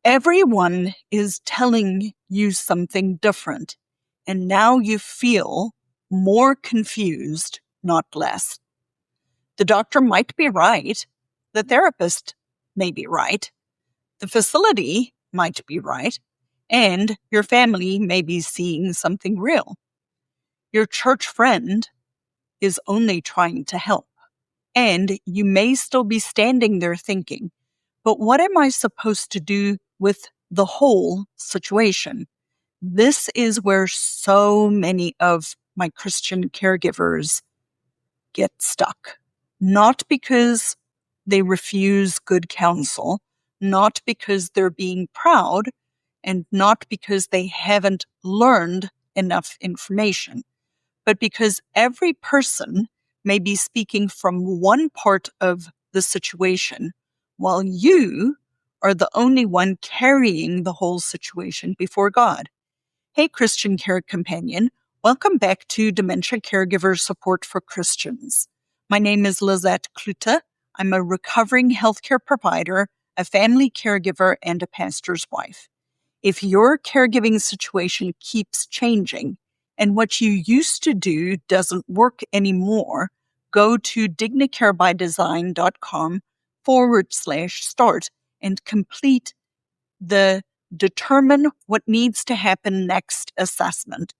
Everyone is telling you something different, and now you feel more confused, not less. The doctor might be right. The therapist may be right. The facility might be right. And your family may be seeing something real. Your church friend is only trying to help. And you may still be standing there thinking, but what am I supposed to do with the whole situation? This is where so many of my Christian caregivers get stuck. Not because they refuse good counsel, not because they're being proud, and not because they haven't learned enough information, but because every person may be speaking from one part of the situation, while you are the only one carrying the whole situation before God. Hey, Christian Care Companion, welcome back to Dementia Caregiver Support for Christians. My name is Lizette Klute. I'm a recovering healthcare provider, a family caregiver, and a pastor's wife. If your caregiving situation keeps changing and what you used to do doesn't work anymore, go to dignicarebydesign.com/start and complete the Determine What Needs to Happen Next assessment.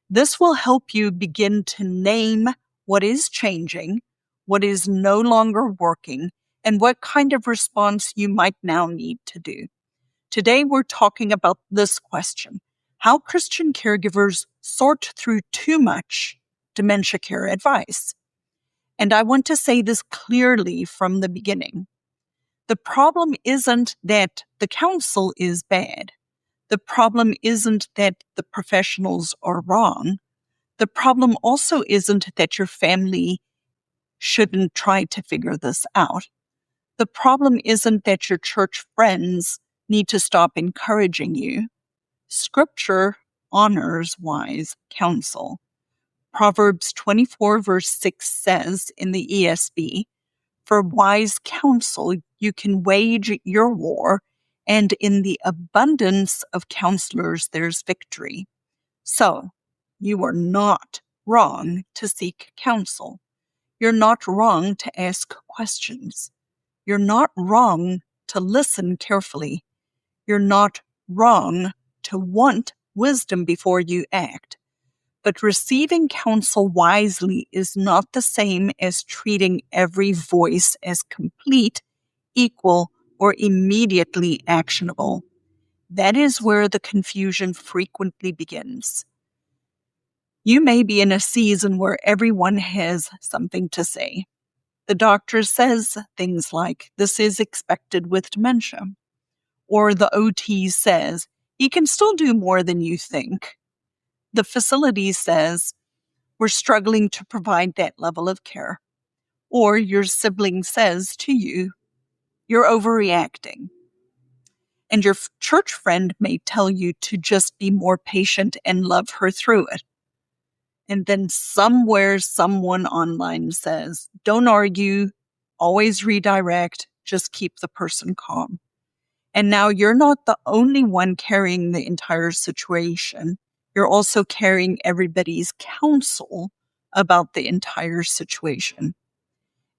This will help you begin to name what is changing, what is no longer working, and what kind of response you might now need to do. Today, we're talking about this question: how Christian caregivers sort through too much dementia care advice. And I want to say this clearly from the beginning. The problem isn't that the counsel is bad. The problem isn't that the professionals are wrong. The problem also isn't that your family shouldn't try to figure this out. The problem isn't that your church friends need to stop encouraging you. Scripture honors wise counsel. Proverbs 24 verse 6 says in the ESV, "For wise counsel you can wage your war, and in the abundance of counselors there's victory." So, you are not wrong to seek counsel. You're not wrong to ask questions. You're not wrong to listen carefully. You're not wrong to want wisdom before you act. But receiving counsel wisely is not the same as treating every voice as complete, equal, or immediately actionable. That is where the confusion frequently begins. You may be in a season where everyone has something to say. The doctor says things like, "This is expected with dementia." Or the OT says, "You can still do more than you think." The facility says, "We're struggling to provide that level of care." Or your sibling says to you, "You're overreacting." And your church friend may tell you to just be more patient and love her through it. And then somewhere, someone online says, "Don't argue, always redirect, just keep the person calm." And now you're not the only one carrying the entire situation. You're also carrying everybody's counsel about the entire situation.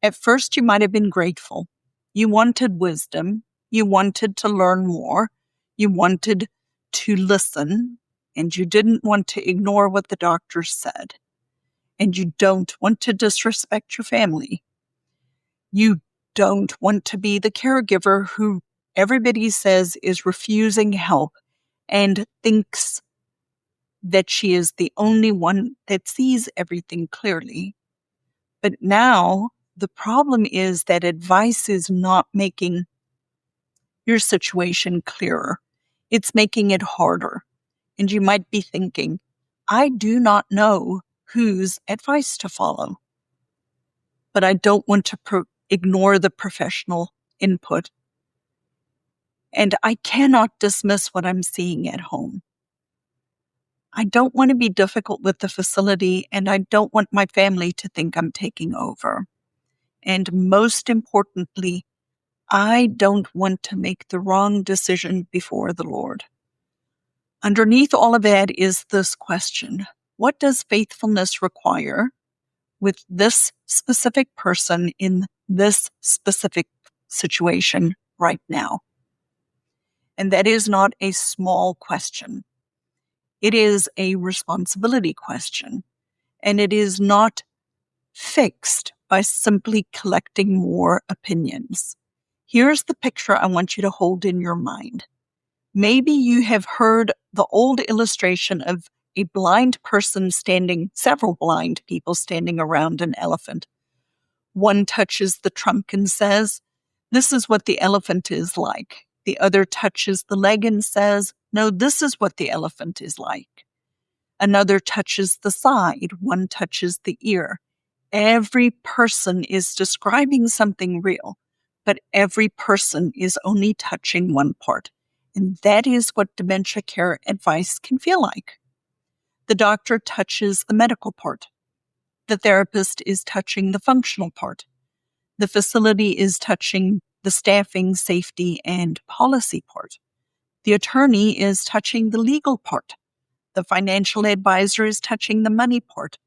At first, you might have been grateful. You wanted wisdom. You wanted to learn more. You wanted to listen. And you didn't want to ignore what the doctor said. And you don't want to disrespect your family. You don't want to be the caregiver who everybody says is refusing help and thinks that she is the only one that sees everything clearly. But now the problem is that advice is not making your situation clearer. It's making it harder. And you might be thinking, "I do not know whose advice to follow." But I don't want to ignore the professional input. And I cannot dismiss what I'm seeing at home. I don't want to be difficult with the facility, and I don't want my family to think I'm taking over. And most importantly, I don't want to make the wrong decision before the Lord. Underneath all of that is this question: what does faithfulness require with this specific person in this specific situation right now? And that is not a small question. It is a responsibility question, and it is not fixed by simply collecting more opinions. Here's the picture I want you to hold in your mind. Maybe you have heard the old illustration of a blind person several blind people standing around an elephant. One touches the trunk and says, "This is what the elephant is like." The other touches the leg and says, "No, this is what the elephant is like." Another touches the side. One touches the ear. Every person is describing something real, but every person is only touching one part. And that is what dementia care advice can feel like. The doctor touches the medical part. The therapist is touching the functional part. The facility is touching the staffing, safety, and policy part. The attorney is touching the legal part. The financial advisor is touching the money part.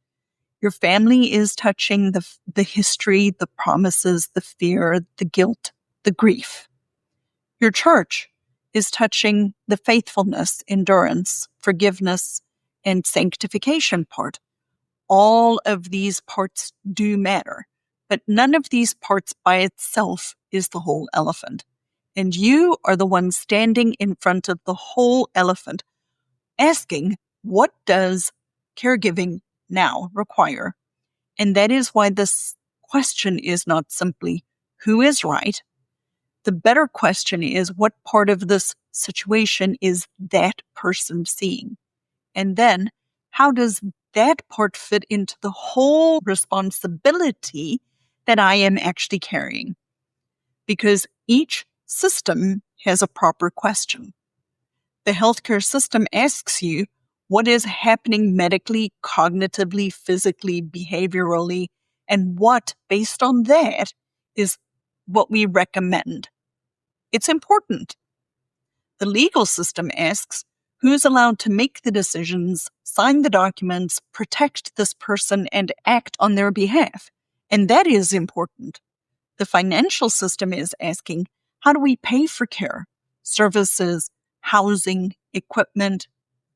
Your family is touching the history, the promises, the fear, the guilt, the grief. Your church is touching the faithfulness, endurance, forgiveness, and sanctification part. All of these parts do matter, but none of these parts by itself is the whole elephant. And you are the one standing in front of the whole elephant, asking, what does caregiving now require? And that is why this question is not simply, who is right? The better question is, what part of this situation is that person seeing? And then, how does that part fit into the whole responsibility that I am actually carrying? Because each system has a proper question. The healthcare system asks you, what is happening medically, cognitively, physically, behaviorally, and what, based on that, is what we recommend. It's important. The legal system asks, who's allowed to make the decisions, sign the documents, protect this person, and act on their behalf? And that is important. The financial system is asking, how do we pay for care, services, housing, equipment,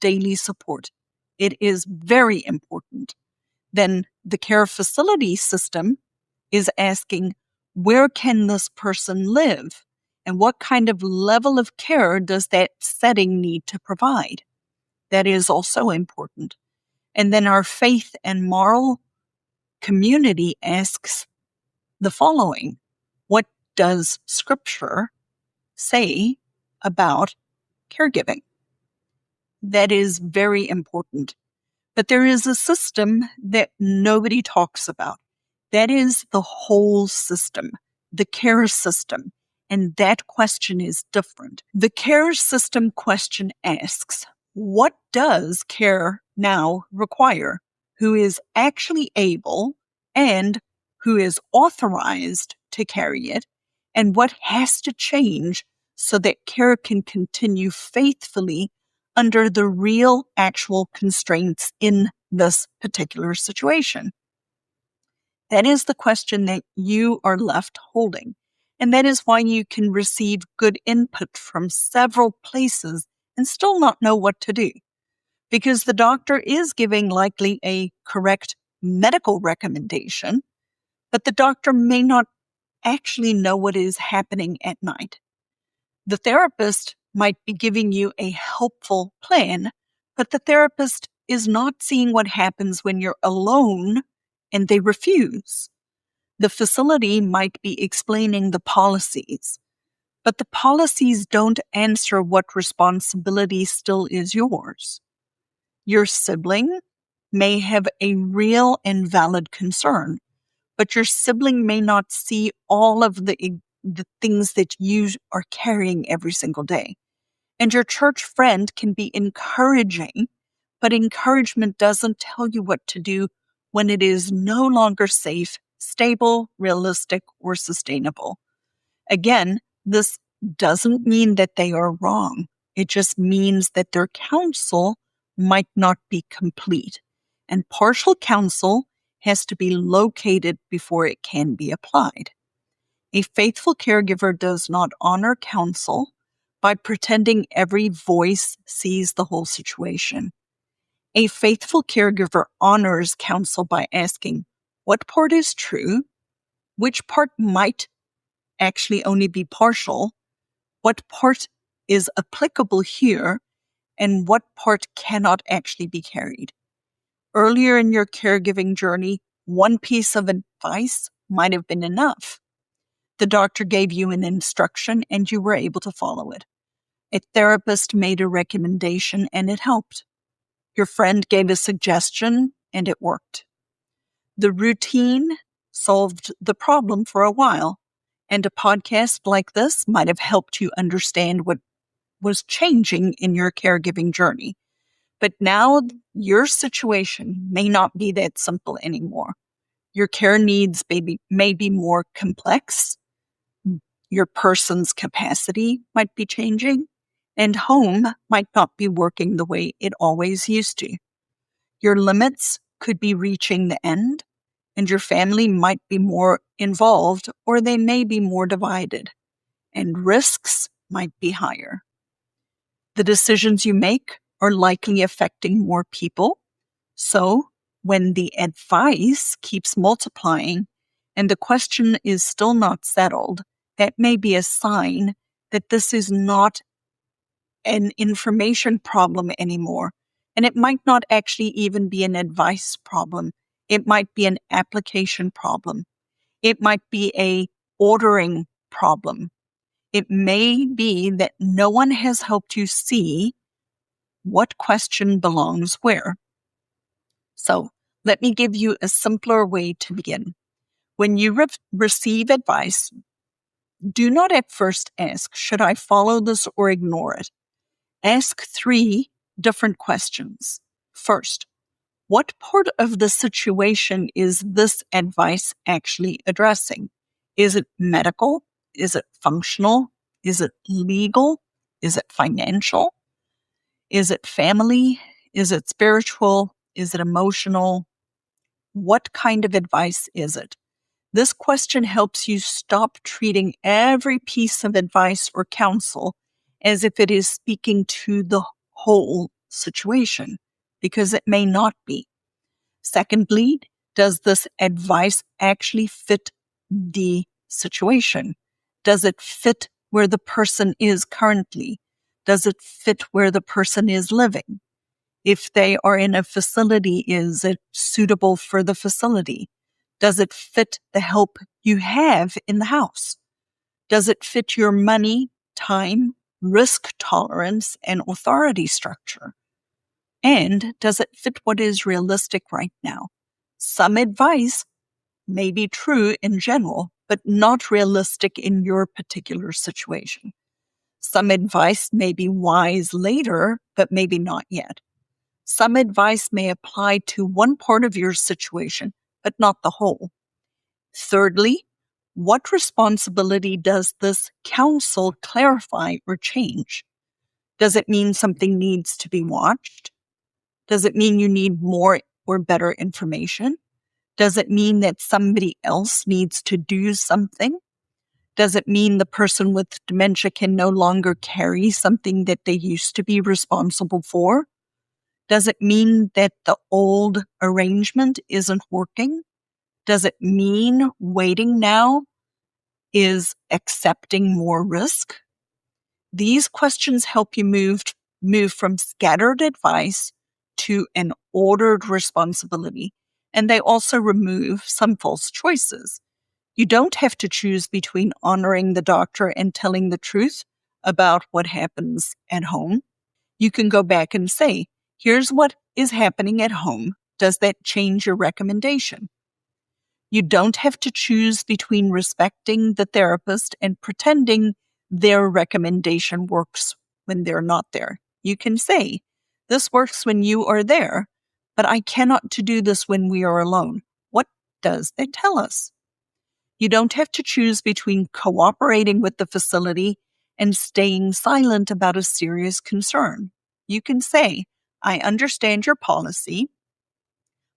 daily support? It is very important. Then the care facility system is asking, where can this person live? And what kind of level of care does that setting need to provide? That is also important. And then our faith and moral community asks the following: what does Scripture say about caregiving? That is very important. But there is a system that nobody talks about. That is the whole system, the care system. And that question is different. The care system question asks, what does care now require? Who is actually able and who is authorized to carry it? And what has to change so that care can continue faithfully under the real, actual constraints in this particular situation? That is the question that you are left holding. And that is why you can receive good input from several places and still not know what to do. Because the doctor is giving likely a correct medical recommendation, but the doctor may not actually know what is happening at night. The therapist might be giving you a helpful plan, but the therapist is not seeing what happens when you're alone and they refuse. The facility might be explaining the policies, but the policies don't answer what responsibility still is yours. Your sibling may have a real and valid concern, but your sibling may not see all of the things that you are carrying every single day. And your church friend can be encouraging, but encouragement doesn't tell you what to do when it is no longer safe, stable, realistic, or sustainable. Again, this doesn't mean that they are wrong. It just means that their counsel might not be complete. And partial counsel has to be located before it can be applied. A faithful caregiver does not honor counsel by pretending every voice sees the whole situation. A faithful caregiver honors counsel by asking, what part is true? Which part might actually only be partial? What part is applicable here? And what part cannot actually be carried? Earlier in your caregiving journey, one piece of advice might have been enough. The doctor gave you an instruction and you were able to follow it. A therapist made a recommendation and it helped. Your friend gave a suggestion and it worked. The routine solved the problem for a while, and a podcast like this might have helped you understand what was changing in your caregiving journey. But now your situation may not be that simple anymore. Your care needs may be more complex. Your person's capacity might be changing, and home might not be working the way it always used to. Your limits could be reaching the end, and your family might be more involved, or they may be more divided, and risks might be higher. The decisions you make are likely affecting more people. So when the advice keeps multiplying and the question is still not settled, that may be a sign that this is not an information problem anymore. And it might not actually even be an advice problem. It might be an application problem. It might be a ordering problem. It may be that no one has helped you see what question belongs where. So let me give you a simpler way to begin. When you receive advice, do not at first ask, should I follow this or ignore it? Ask 3 different questions. First, what part of the situation is this advice actually addressing? Is it medical? Is it functional? Is it legal? Is it financial? Is it family? Is it spiritual? Is it emotional? What kind of advice is it? This question helps you stop treating every piece of advice or counsel as if it is speaking to the whole situation, because it may not be. Secondly, does this advice actually fit the situation? Does it fit where the person is currently? Does it fit where the person is living? If they are in a facility, is it suitable for the facility? Does it fit the help you have in the house? Does it fit your money, time, risk tolerance, and authority structure? And does it fit what is realistic right now? Some advice may be true in general, but not realistic in your particular situation. Some advice may be wise later, but maybe not yet. Some advice may apply to one part of your situation, but not the whole. Thirdly, what responsibility does this counsel clarify or change? Does it mean something needs to be watched? Does it mean you need more or better information? Does it mean that somebody else needs to do something? Does it mean the person with dementia can no longer carry something that they used to be responsible for? Does it mean that the old arrangement isn't working? Does it mean waiting now is accepting more risk? These questions help you move from scattered advice to an ordered responsibility, and they also remove some false choices. You don't have to choose between honoring the doctor and telling the truth about what happens at home. You can go back and say, here's what is happening at home. Does that change your recommendation? You don't have to choose between respecting the therapist and pretending their recommendation works when they're not there. You can say, this works when you are there, but I cannot to do this when we are alone. What does that tell us? You don't have to choose between cooperating with the facility and staying silent about a serious concern. You can say, I understand your policy,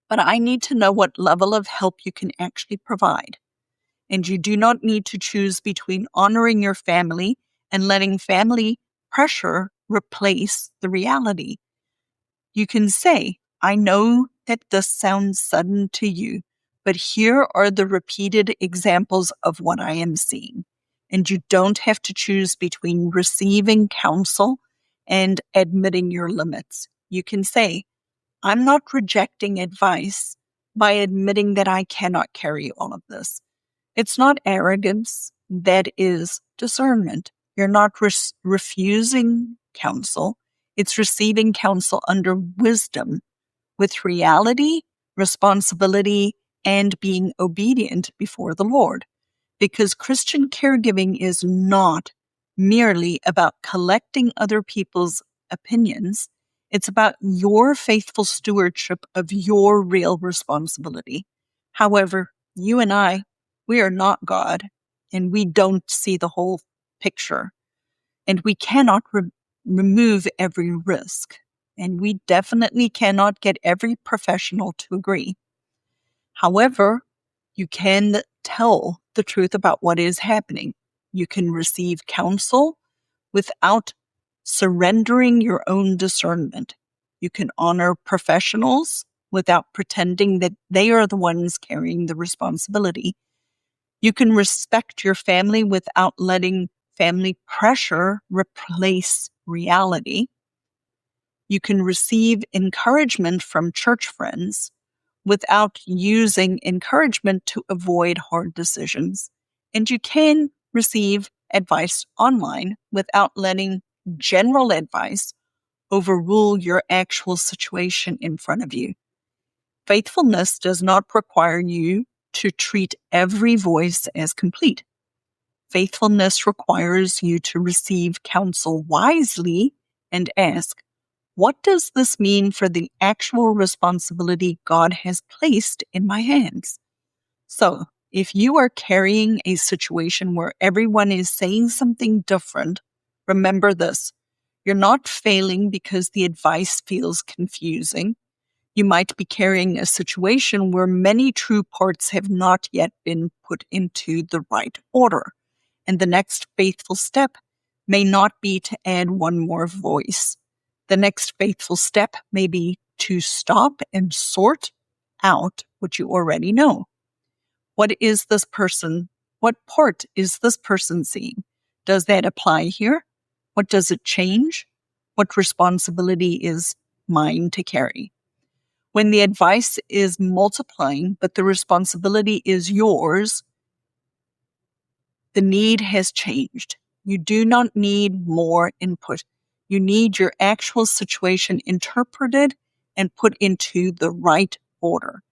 but I need to know what level of help you can actually provide. And you do not need to choose between honoring your family and letting family pressure replace the reality. You can say, I know that this sounds sudden to you, but here are the repeated examples of what I am seeing. And you don't have to choose between receiving counsel and admitting your limits. You can say, I'm not rejecting advice by admitting that I cannot carry all of this. It's not arrogance, that is discernment. You're not refusing counsel. It's receiving counsel under wisdom with reality, responsibility, and being obedient before the Lord. Because Christian caregiving is not merely about collecting other people's opinions. It's about your faithful stewardship of your real responsibility. However, you and I, we are not God, and we don't see the whole picture, and we cannot remove every risk, and we definitely cannot get every professional to agree. However, you can tell the truth about what is happening. You can receive counsel without surrendering your own discernment. You can honor professionals without pretending that they are the ones carrying the responsibility. You can respect your family without letting family pressure replace reality. You can receive encouragement from church friends without using encouragement to avoid hard decisions. And you can receive advice online without letting general advice overrule your actual situation in front of you. Faithfulness does not require you to treat every voice as complete. Faithfulness requires you to receive counsel wisely and ask, what does this mean for the actual responsibility God has placed in my hands? So, if you are carrying a situation where everyone is saying something different, remember this. You're not failing because the advice feels confusing. You might be carrying a situation where many true parts have not yet been put into the right order. And the next faithful step may not be to add one more voice. The next faithful step may be to stop and sort out what you already know. What part is this person seeing? Does that apply here? What does it change? What responsibility is mine to carry? When the advice is multiplying, but the responsibility is yours, the need has changed. You do not need more input. You need your actual situation interpreted and put into the right order.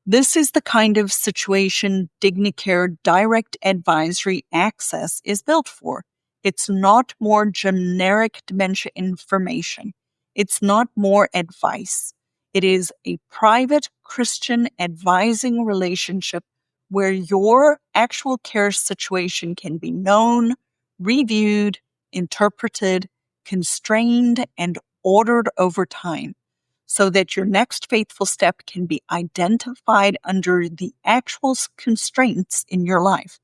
This is the kind of situation Dignicare Direct Advisory Access is built for. It's not more generic dementia information. It's not more advice. It is a private Christian advising relationship where your actual care situation can be known, reviewed, interpreted, constrained, and ordered over time, so that your next faithful step can be identified under the actual constraints in your life.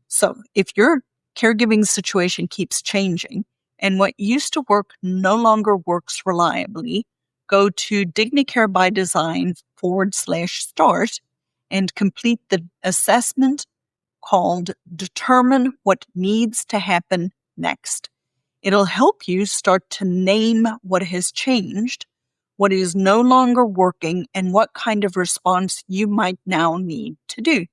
So if your caregiving situation keeps changing and what used to work no longer works reliably, go to Dignicare by Design /start and complete the assessment called Determine What Needs to Happen Next. It'll help you start to name what has changed, what is no longer working, and what kind of response you might now need to do.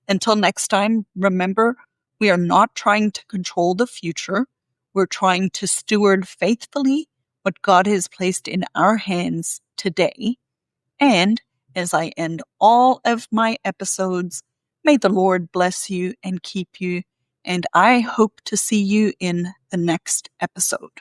Until next time, remember, we are not trying to control the future. We're trying to steward faithfully what God has placed in our hands today. And as I end all of my episodes, may the Lord bless you and keep you. And I hope to see you in the next episode.